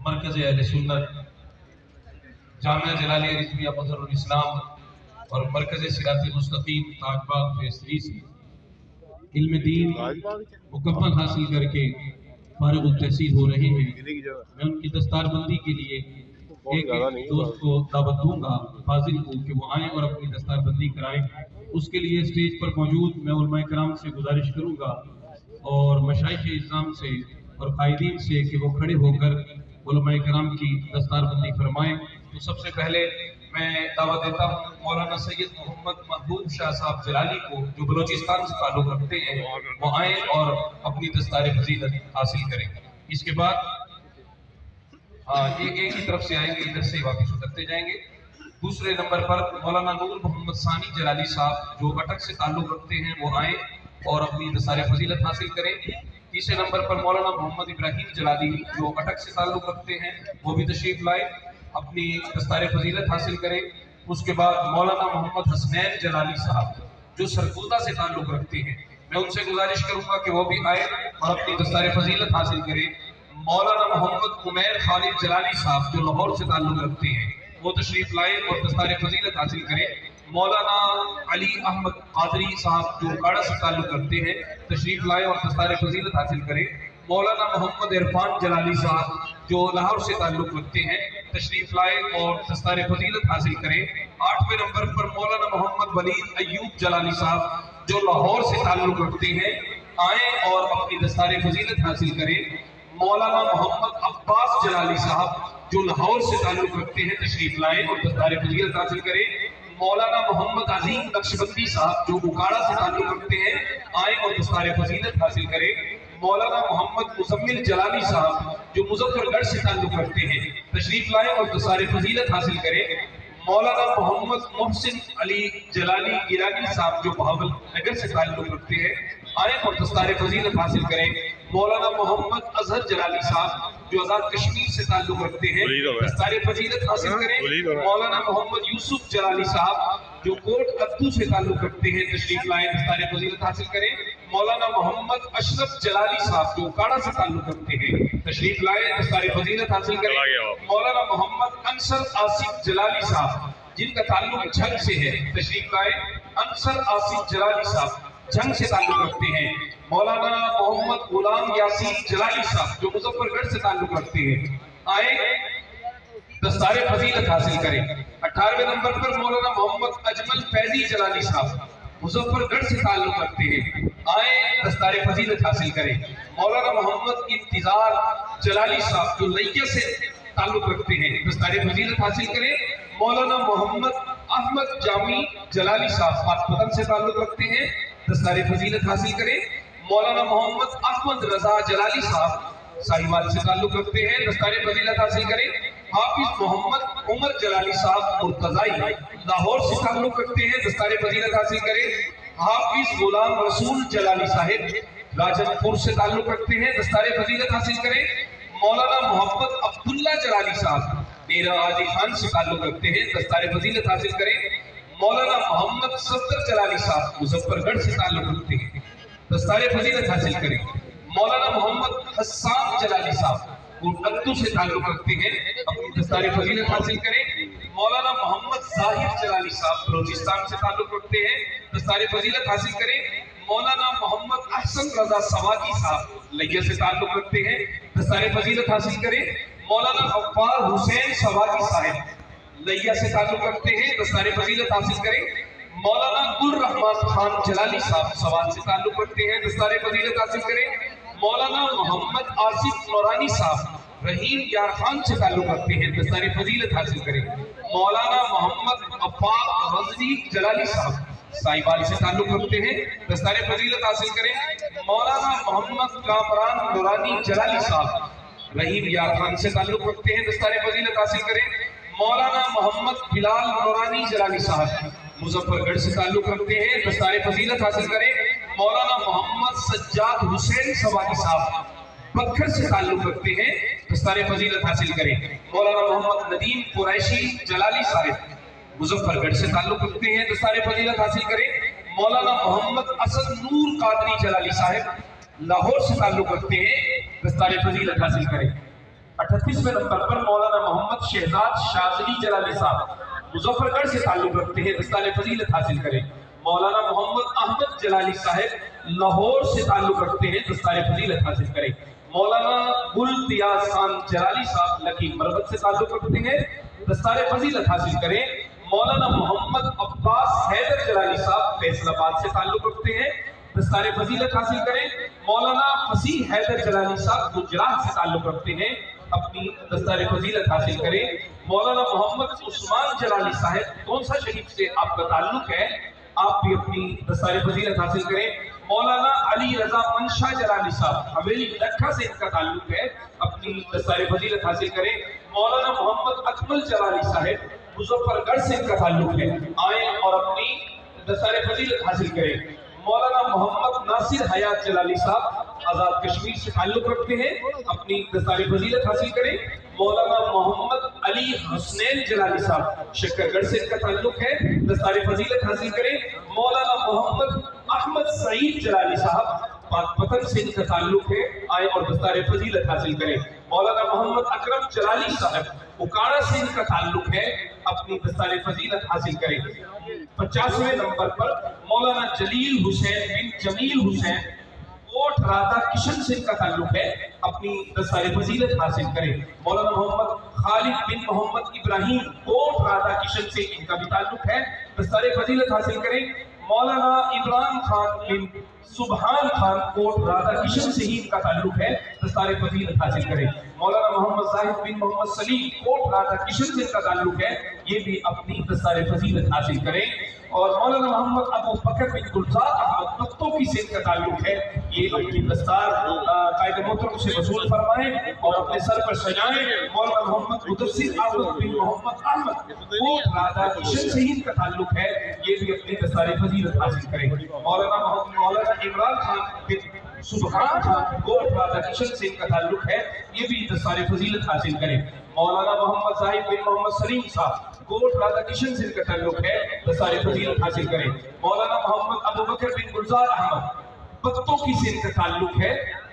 मरकज़ अहले सुन्नत, जामिया जलालिया रिज़विया मज़हरुल इस्लाम और मरकज़ सिरात मुस्तकीम ताजबाग फेज़ 3 से इल्म दीन मुकम्मल हासिल करके फारिग तहसील हो रहे हैं। मैं उनकी दस्तारबंदी के लिए एक दोस्त को दावत दूंगा, फाजिल को, कि वो आएँ और अपनी दस्तारबंदी कराएं। उसके लिए स्टेज पर मौजूद मैं उलमा कराम से गुजारिश करूंगा और मशाइख इस्लाम से और कायदीन से कि वो खड़े होकर उलमा कराम की दस्तारबंदी फरमाएं। तो सबसे पहले मैं दावत देता हूँ मौलाना सैयद मोहम्मद महबूब शाह साहब जलाली को, जो बलोचिस्तान से ताल्लुक़ रखते हैं, वो आए और अपनी दस्तार फजीलत हासिल करें। इसके बाद ये एक ही तरफ से आएंगे, इधर से वापस उतरते जाएंगे। दूसरे नंबर पर मौलाना नूर मोहम्मद सानी जलाली साहब, जो अटक से ताल्लुक़ रखते हैं, वो आए और अपनी दस्तार फजीलत हासिल करें। तीसरे नंबर पर मौलाना मोहम्मद इब्राहिम जलाली, जो अटक से ताल्लुक़ रखते हैं, वो भी तशरीफ लाए, अपनी दस्तार फजीलत हासिल करें। उसके बाद मौलाना मोहम्मद हसनैन जलाली साहब, जो सरगोदा से ताल्लुक़ रखते हैं, मैं उनसे गुजारिश करूंगा कि वो भी आए और अपनी दस्तार फजीलत हासिल करें। मौलाना मोहम्मद उमैर खालिद जलाली साहब, जो लाहौर से ताल्लुक़ रखते हैं, वो तशरीफ लाए और दस्तार फजीलत हासिल करें। मौलाना अली अहमद कादरी साहब, जो काड़ा से ताल्लुक़ रखते हैं, तशरीफ लाए और दस्तार फजीलत हासिल करें। मौलाना मोहम्मद इरफान जलाली साहब, जो लाहौर से ताल्लुक़ रखते हैं, तशरीफ लाए और दस्तार फजीलत हासिल करें। 8वें नंबर पर मौलाना मोहम्मद वलीद अयूब जलाली साहब, जो लाहौर से ताल्लुक़ रखते हैं, आए और अपनी दस्तार फजीलत हासिल करें। मौलाना मोहम्मद अब्बास जलाली साहब, जो लाहौर से ताल्लुक़ रखते हैं, तशरीफ लाए और दस्तार फजीलत हासिल करें। मौलाना मोहम्मद अजीम नक्शबंदी साहब, जो बुखारा से ताल्लुक़ रखते हैं, आए और दस्तार फजीलत हासिल करें। मौलाना मोहम्मद मुज़म्मिल जलाली साहब, जो मुजफ्फरगढ़ से ताल्लुक़ रखते हैं, तशरीफ लाए और दस्तार फजीलत हासिल करें। मौलाना मोहम्मद मोहसिन अली जलाली गिरानी साहब, जो बहावल नगर से ताल्लुक़ रखते हैं, आए और दस्तार फजीलत हासिल करें। मौलाना मोहम्मद अजहर जलाली साहब, जो आज़ाद कश्मीर से ताल्लुक़ रखते हैं, दस्तार फजीलत हासिल करें। मौलाना मोहम्मद यूसुफ जलाली साहब, जो कोट कद्दू से ताल्लुक़ रखते हैं, तशरीफ लाए, दस्तार फजीलत हासिल करें। मौलाना मोहम्मद अशरफ जलाली साहब, जो काड़ा से ताल्लुक़ रखते हैं, तशरीफ लाए, दस्तार फजीलत हासिल करें। मौलाना मोहम्मद अंसर आसिफ जलाली साहब, जिनका ताल्लुक़ झंग से है, तशरीफ लाए। अंसर आसिफ जलाली साहब झंग से ताल्लुक़ रखते हैं। मौलाना मोहम्मद गुलाम यासीन जलाली साहब, जो मुजफ्फरगढ़ से ताल्लुक़ रखते हैं, आए, दस्तार फजीलत हासिल करें। 18वें नंबर पर मौलाना मोहम्मद अजमल फैजी जलाली साहब, मुजफ्फरगढ़ से ताल्लुक़ रखते हैं, आए, दस्तार फजीलत हासिल करें। मौलाना मोहम्मद इंतजार जलाली साहब, जो लैया से ताल्लुक़ रखते हैं, दस्तार फजीलत हासिल करें। मौलाना मोहम्मद अहमद जामी जलाली साहब पाटपतन से ताल्लुक़ रखते हैं, दस्तार फजीलत हासिल करें। मौलाना मोहम्मद अहमद रजा जलाली साहब साहिवाल से ताल्लुक़ रखते हैं, दस्तार फजीलत हासिल करें। हाफिज मोहम्मद उमर जलाली साहब मुर्तज़ाई लाहौर से ताल्लुक़ रखते हैं, दस्तार फजीलत हासिल करें। हाफिज गुलाम रसूल जलाली साहिब राजनपुर से ताल्लुक़ रखते हैं, दस्तार फजीलत हासिल करें। मौलाना मोहम्मद अब्दुल्ला जलाली साहब मेरा आजी खान से ताल्लुक़ रखते हैं, दस्तार फजीलत हासिल करें। मौलाना मोहम्मद सफदर जलाली साहब मुजफ्फरगढ़ से ताल्लुक़ रखते हैं, दस्तार फजीलत हासिल करें। मौलाना मोहम्मद हसन जलाली साहब कद्दू से ताल्लुक़ रखते हैं, अपनी दस्तार फजीलत हासिल करें। मौलाना मोहम्मद जाहिर जलाली साहब बलोचिस्तान से ताल्लुक़ रखते हैं, दस्तार फजीलत हासिल करें। मौलाना मोहम्मद अहसन रजा सवादी साहब लैया से ताल्लुक़ रखते हैं, दस्तार फजीलत हासिल करें। मौलाना गफ्फार हुसैन सवादी साहब लैया से ताल्लुक़ रखते हैं, दस्तार फजीलत हासिल करें। मौलाना गुल रहमान खान जलाली साहब सवाद से ताल्लुक़ रखते हैं, दस्तार फजीलत हासिल करें। मौलाना मोहम्मद आसिफ नौरानी साहब रहीम यार खान से ताल्लुक़ रखते हैं, दस्तार फजीलत हासिल करें। मौलाना मोहम्मद अफ़ाक रज़वी जलाली साहब साहिवाल से ताल्लुक़ रखते हैं, दस्तार फजीलत हासिल करें। मौलाना मोहम्मद कामरान नूरानी जलाली साहब रहीम यार खान से ताल्लुक़ रखते हैं, दस्तार फजीलत हासिल करें। मौलाना मोहम्मद बिलाल नूरानी जलाली साहब मुजफ्फरगढ़ से ताल्लुक़ रखते हैं, दस्तार फजीलत हासिल करें। मौलाना मोहम्मद सज्जाद हुसैन सवादी साहब बखर से ताल्लुक़ रखते हैं, दस्तार फजीलत हासिल करें। मौलाना मोहम्मद नदीम कुरैशी जलाली साहब मुजफ्फरगढ़ से ताल्लुक़ रखते हैं, दस्तार फजीलत हासिल करें। मौलाना मोहम्मद असद नूर कादरी जलाली साहब लाहौर से ताल्लुक़ रखते हैं, दस्तार फजीलत हासिल करें। 38वें नंबर पर मौलाना मोहम्मद शहजाद शाज़ली जलाली साहब मुजफ्फरगढ़ से ताल्लुक रखते हैं, दस्तार फजीलत हासिल करें। मौलाना मोहम्मद अहमद जलाली साहब लाहौर से ताल्लुक रखते हैं, दस्तार फजीलत हासिल करें। मौलाना गुलदियाज खान जलाली साहब लकी मरबत से ताल्लुक रखते हैं, दस्तार फजीलत हासिल करें। मौलाना मोहम्मद अब्बास हैदर जलाली साहब फैसलाबाद से ताल्लुक रखते हैं, दस्तार फजीलत हासिल करें। मौलाना फसीह हैदर जलाली साहब गुजरात से ताल्लुक रखते हैं, अपनी दस्तार फजीलत हासिल करें। मौलाना मोहम्मद उस्मान जलाली साहब कौन सा शरीफ से आपका ताल्लुक है, आप भी अपनी दस्तार फजीलत हासिल करें। मौलाना अली रजा मंशा जलाली साहब हवेली लखा से इनका ताल्लुक है, अपनी दस्तार फजीलत हासिल करें। मौलाना मोहम्मद अकमल जलाली साहब मुजफ्फरगढ़ से इनका ताल्लुक है, आए और अपनी दस्तार फजीलत हासिल करें। मौलाना मोहम्मद नासिर हयात जलाली साहब आजाद कश्मीर से ताल्लुक रखते हैं, अपनी दस्तार फजीलत हासिल करें। मौलाना मोहम्मद अली हसनैन जलाली साहब शक्करगढ़ से इनका ताल्लुक है, दस्तार फजीलत हासिल करें। मौलाना मोहम्मद अहमद सईद जलाली साहब पाकपतन से इनका ताल्लुक है, आए और दस्तार फजीलत हासिल करें। मौलाना मोहम्मद अकरम जलाली साहब उकाड़ा से इनका ताल्लुक है, अपनी दस्तार फजीलत हासिल करें। 50वें नंबर पर मौलाना जलील हुसैन बिन जमील हुसैन कोट राधा किशन से इनका ताल्लुक है, अपनी दस्तार फजीलत हासिल करें। मौलाना मोहम्मद खालिद बिन मोहम्मद इब्राहिम कोट राधा किशन से इनका भी ताल्लुक है, दस्तार फजीलत हासिल करें। मौलाना इमरान खान बिन सुबहान खान कोट राधा किशन से ही इनका ताल्लुक है, दस्तार फजीलत हासिल करें। मौलाना मोहम्मद जाहिद बिन मोहम्मद सलीम कोट राधा किशन से इनका ताल्लुक है, ये भी अपनी दस्तार फजीलत हासिल करें। और मौलाना मोहम्मद अबू बकर बिन गुलजार अहमद पत्तोकी से इनका ताल्लुक है, ये अपनी दस्तार कायदे मोहतरम से वसूल फरमाएं और अपने सर पर सजाएं। मौलाना मोहम्मद मुदस्सिर अहमद बिन मोहम्मद अहमद कोट राधा किशन से ही इनका ताल्लुक है, ये भी अपनी दस्तार फजीलत हासिल करें। मौलाना इमरान खान बिन सुबहान खान कोट राधा किशन से इनका ताल्लुक है, ये भी दस्तार फजीलत हासिल करें। मौलाना मोहम्मद जाहिद बिन मोहम्मद सलीम साहब कोट राधा किशन से इनका ताल्लुक है, दस्तार फजीलत हासिल करें। मौलाना मोहम्मद अबू बकर बिन गुलजार अहमद पत्तोकी से इनका ताल्लुक है,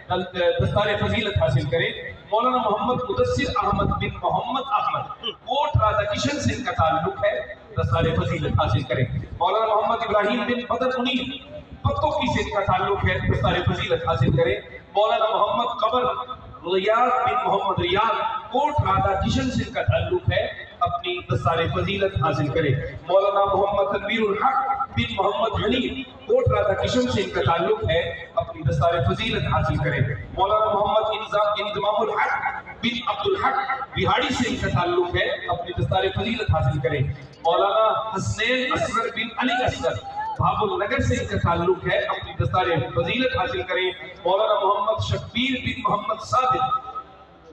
दस्तार फजीलत हासिल करें। मौलाना मोहम्मद मुदस्सिर अहमद बिन मोहम्मद अहमद कोट राधा किशन से इनका ताल्लुक है, दस्तार फजीलत हासिल करें। मौलाना मोहम्मद इब्राहिम बिन बदर मुनीर पत्तोकी से इनका ताल्लुक है, दस्तार फजीलत हासिल करें। मौलाना मोहम्मद कबर रियाज बिन मोहम्मद रियाज कोट राधा किशन से इनका ताल्लुक है, अपनी दस्तार फजीलत हासिल करें। मौलाना मोहम्मद तनवीरुल हक बिन मोहम्मद हनीफ कोट राधा किशन से इनका ताल्लुक है, अपनी दस्तार फजीलत हासिल करें। मौलाना मोहम्मद इंजमामुल हक बिन अब्दुल हक बिहाड़ी से इनका ताल्लुक है, अपनी दस्तार फजीलत हासिल करें। मौलाना हसनैन असगर बिन अली असगर बाबुल नगर से इनका ताल्लुक है, अपनी दस्तार फजीलत हासिल करें। मौलाना मोहम्मद शब्बीर बिन मोहम्मद सादिक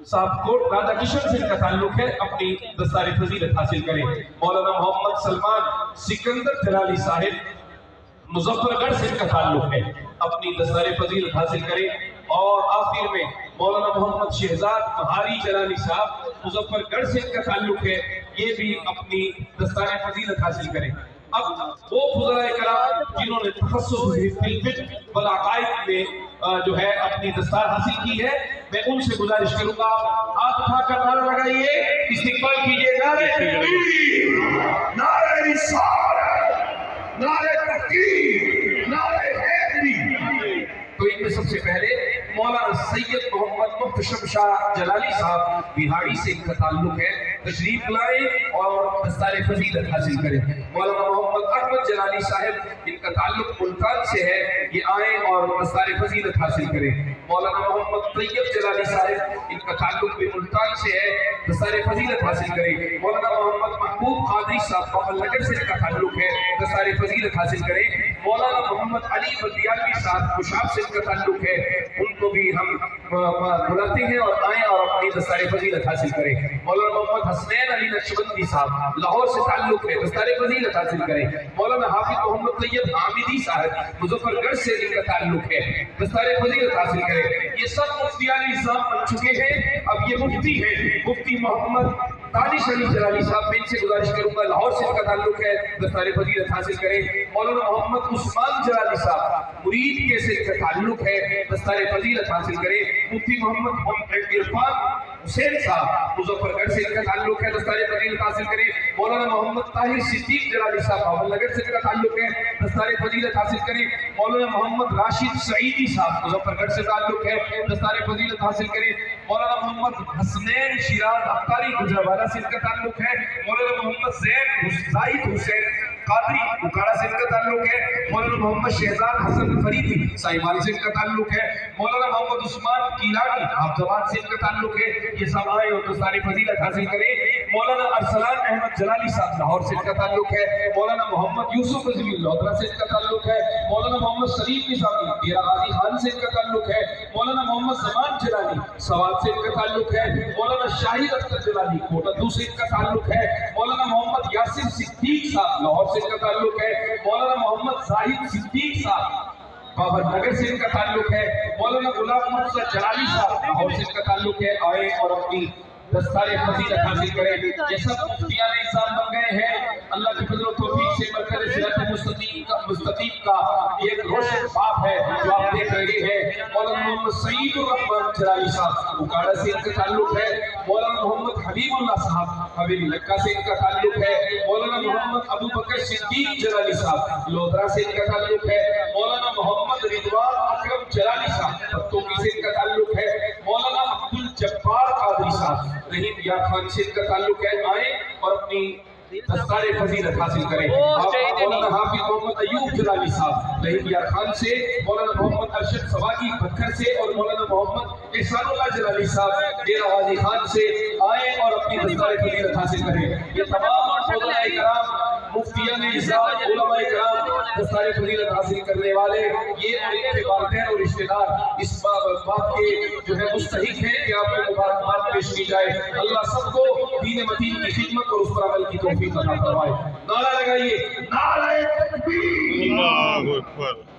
साहब कोट राधा किशन से इनका ताल्लुक है, अपनी दस्तार फजीलत हासिल करें। मौलाना मोहम्मद सलमान सिकंदर जलाली साहिब मुजफ्फरगढ़ से इनका ताल्लुक है, अपनी दस्तार फजीलत हासिल करें। और आखिर में मौलाना मोहम्मद शहजाद महारी जलाली साहब मुजफ्फरगढ़ से इनका ताल्लुक है, ये भी अपनी दस्तार फजीलत हासिल करें। अब वो फुज़लाए कराम जिन्होंने तखस्सुस फिल फिक्र वल अक़ाइद में जो है अपनी दस्तार हासिल की है, मैं उनसे गुजारिश करूंगा हाथ उठाकर नारा लगाइए, इस्तिक़बाल कीजिए, नारे तकबीर, नारे रिसालत, नारे तहक़ीक़, नारे हैदरी। तो इनमें सबसे पहले मौलाना सैयद मोहम्मद मुहतशम शाह जलाली साहब बिहाड़ी से इनका ताल्लुक है, तशरीफ लाए और दस्तार फजीलत हासिल करें। मौलाना मोहम्मद अहमद जलाली साहब इनका ताल्लुक मुल्तान से है, ये आए और दस्तार फजीलत हासिल करें। मौलाना मोहम्मद तैयब जलाली साहब इनका ताल्लुक भी मुल्तान से है, दस्तार फजीलत हासिल करें। मौलाना मोहम्मद महबूब कादरी साहब बाबलनगर से इनका ताल्लुक है, दस्तार फजीलत हासिल करें। मौलाना मोहम्मद अली बदियालवी साहब खुशाब से इनका ताल्लुक है, उनको भी हम बुलाते हैं और आए और अपनी दस्तार फजीलत हासिल करें। मौलाना मोहम्मद हसनैन अली नक्शबंदी साहब लाहौर से ताल्लुक है, दस्तार फजीलत हासिल करें। मौलाना हाफिज मोहम्मद तैयब हामिदी साहब मुजफ्फरगढ़ से इनका ताल्लुक है, दस्तार फजीलत हासिल करें। ये सब मुफ्तियान निज़ाम बन चुके हैं, अब ये मुफ्ती हैं, मुफ्ती मोहम्मद तानिश अली जलाली साहब, मैं इनसे गुजारिश करूंगा लाहौर से इनका ताल्लुक है, दस्तार फजीलत हासिल करें। मौलाना मोहम्मद उस्मान जलाली साहब मुरीद के से इनका ताल्लुक है, दस्तार फजीलत हासिल करें। मुफ्ती मोहम्मद इरफान حسین صاحب مظفر گڑھ سے ان کا تعلق ہے، دستار فضیلت حاصل کریں مولانا محمد طاہر صدیق جلالی صاحب بھاول نگر سے ان کا تعلق ہے، دستار فضیلت حاصل کریں مولانا محمد راشد سعیدی صاحب مظفر گڑھ سے تعلق ہے، دستار فضیلت حاصل کریں مولانا محمد حسنین شیراز اختاری گجرانوالہ سے ان کا تعلق ہے، مولانا محمد زاہد حسین قادری اکاڑا سے ان کا تعلق ہے، مولانا محمد شہزاد حسن فریدی سائمال سے ان کا تعلق ہے، مولانا محمد عثمان کیلانی عبدالباد سے ان کا تعلق ہے، یہ سب آئے اور دستار فضیلت حاصل کریں مولانا ارسلان احمد جلالی صاحب لاہور سے ان کا تعلق ہے، مولانا محمد یوسف رضوی لودھرا سے ان کا تعلق ہے، مولانا محمد سلیم نظامی ڈیرہ غازی خان سے ان کا تعلق ہے، مولانا محمد زمان جلالی سوات سے ان کا تعلق ہے، مولانا شاہد اختر جلالی کوٹدو سے ان کا تعلق ہے، مولانا محمد یاسر صدیق صاحب لاہور سے ان کا تعلق ہے، مولانا محمد زاہد صدیق صاحب بابر نگر سے ان کا تعلق ہے، مولانا غلام مرتضی جلالی صاحب لاہور سے ان کا تعلق ہے، آئے اور اپنی دستار فضیلت حاصل کریں۔ یہ سب مفتیان نظام بن گئے ہیں، اللہ کی فضل و توفیق سے مرکز صراط مستقیم کا ایک روشن باب ہے جو آپ دیکھ رہے ہیں۔ مولانا محمد سعید الرحمن جلالی صاحب اکاڑا سے ان کا تعلق ہے، مولانا محمد حبیب اللہ صاحب حویلی لکا سے ان کا تعلق ہے، مولانا محمد ابو بکر صدیق جلالی صاحب لودھرا سے ان کا تعلق ہے، مولانا محمد رضوان اکرم جلالی صاحب پتوکی سے ان کا تعلق ہے، مولانا عبد الجبار قادری صاحب رحیم یار خان سے ان کا تعلق ہے، آئیں اور اپنی دستار فضیلت حاصل کریں۔ مولانا حافظ محمد ایوب جلالی صاحب رحیم یار خان سے، مولانا محمد ارشد سواگی بکھر سے اور مولانا محمد احسان اللہ جلالی صاحب ڈیرہ غازی خان سے، آئیں اور اپنی دستار فضیلت حاصل کریں۔ یہ تمام علماء کرام مفتیان نظام علماء کرام دستار فضیلت حاصل کرنے والے یہ اور ان کے والدین اور رشتہ دار اس بات کے جو ہے مستحق ہیں کہ آپ کو مبارکباد پیش کی جائے۔ اللہ سب کو دین متین کی خدمت اور اس پر عمل کی توفیق عطا فرمائے۔ نعرہ لگائیے، نعرہ تکبیر، اللہ اکبر۔